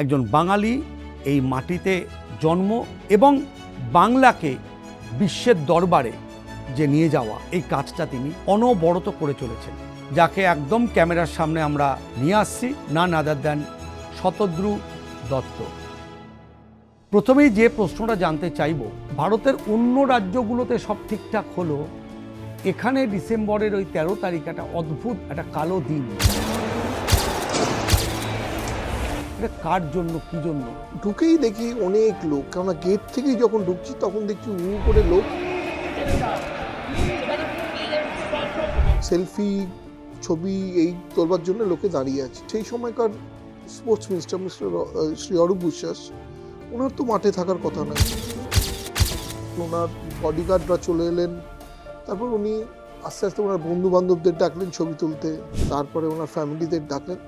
একজন বাঙালি এই মাটিতে জন্ম এবং বাংলাকে বিশ্বের দরবারে যে নিয়ে যাওয়া এই কাজটা তিনি অনবরত করে চলেছেন, যাকে একদম ক্যামেরার সামনে আমরা নিয়ে আসছি, না আদার দ্যান শতদ্রু দত্ত। প্রথমেই যে প্রশ্নটা জানতে চাইব, ভারতের অন্য রাজ্যগুলোতে সব ঠিকঠাক হলো, এখানে ডিসেম্বরের ওই 13 তারিখ একটা অদ্ভুত একটা কালো দিন, কার জন্য, কি জন্য? ঢুকেই দেখি অনেক লোক, কেননা গেট থেকেই যখন ঢুকছি তখন দেখছি করে লোক সেলফি ছবি এই তোলবার জন্য লোকে দাঁড়িয়ে আছে। সেই সময়কার স্পোর্টস মিনিস্টার শ্রী অরূপ বিশ্বাস, ওনার তো মাঠে থাকার কথা নয়, ওনার বডিগার্ডরা চলে এলেন। তারপর উনি আস্তে আস্তে ওনার বন্ধু বান্ধবদের ডাকলেন ছবি তুলতে, তারপরে ওনার ফ্যামিলিদের ডাকলেন।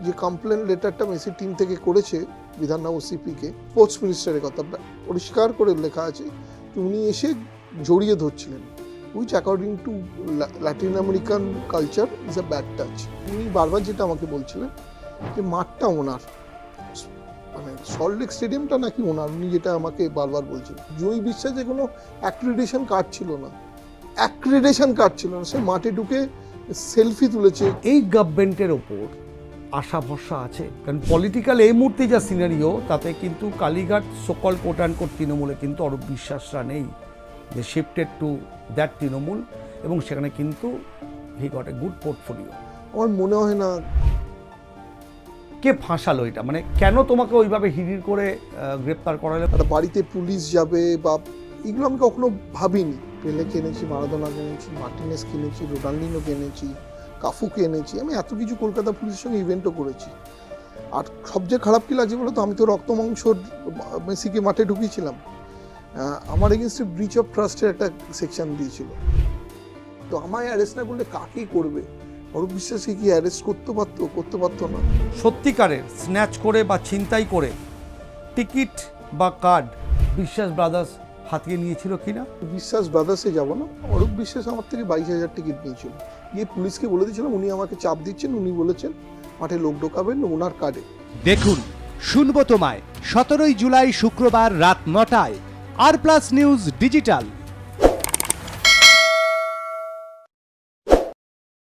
যে কমপ্লেন লেটারটা মেসি টিম থেকে করেছে বিধাননগর সিপিকে, স্পোর্টস মিনিস্টারের কথা পরিষ্কার করে লেখা আছে যে উনি এসে জড়িয়ে ধরছিলেন, which according to Latin American culture is a bad touch. উনি বারবার যেটা আমাকে বলছিলেন যে মাঠটা ওনার, মানে সল্টলেক স্টেডিয়ামটা নাকি ওনার, উনি যেটা আমাকে বারবার বলছিলেন। জয়ী বিশ্বাসে কোনো অ্যাক্রিডিটেশন কার্ড ছিল না, সে মাঠে ঢুকে সেলফি তুলেছে। এই গভর্নমেন্টের ওপর আশা ভরসা আছে, কারণ পলিটিক্যাল এই মুহূর্তে যা সিনারিও, তাতে কিন্তু কালীঘাট সকল কোট অ্যান্ড কোট তৃণমূলে কিন্তু অরূপ বিশ্বাসরা নেই, যে শিফটেড টু দ্যাট তৃণমূল, এবং সেখানে কিন্তু he got a good portfolio. আমার মনে হয় না কে ফাঁসালো এটা, মানে কেন তোমাকে ওইভাবে হিড়ির করে গ্রেপ্তার করা হলো? একটা বাড়িতে পুলিশ যাবে বা এগুলো আমি কখনো ভাবিনি। পেলে কিনেছি, মারাদোনা কিনেছি, মার্টিনেস কিনেছি, রোনাল্ডিনো কিনেছি, কাফুকে এনেছি, আমি এত কিছু কলকাতা পুলিশের সঙ্গে ইভেন্টও করেছি। আর সবচেয়ে খারাপ কি লাগছে বলো তো, আমি তো রক্ত মাংসর মেসিকে মাঠে ঢুকিয়েছিলাম, আমার এগেনস্টে ব্রিচ অফ ট্রাস্টের একটা সেকশন দিয়েছিল। তো আমায় অ্যারেস্ট না করলে কাকেই করবে? অরূপ বিশ্বাসকে কি অ্যারেস্ট করতে পারতো না? সত্যিকারের স্ন্যাচ করে বা ছিনতাই করে টিকিট বা কার্ড বিশ্বাস ব্রাদার্স হাতিয়ে নিয়েছিল কিনা? বিশ্বাস ব্রাদার্সে যাবো না, অরূপ বিশ্বাস আমার থেকে 22,000 টিকিট নিয়েছিল। গিয়ে পুলিশকে বলে দিয়েছিলাম, উনি আমাকে চাপ দিচ্ছেন, উনি বলেছেন মাঠে লোক ঢোকাবেন ওনার কার্ডে। দেখুন শুনবো তোমায় 17 জুলাই শুক্রবার রাত 9টায় আর প্লাস নিউজ ডিজিটাল।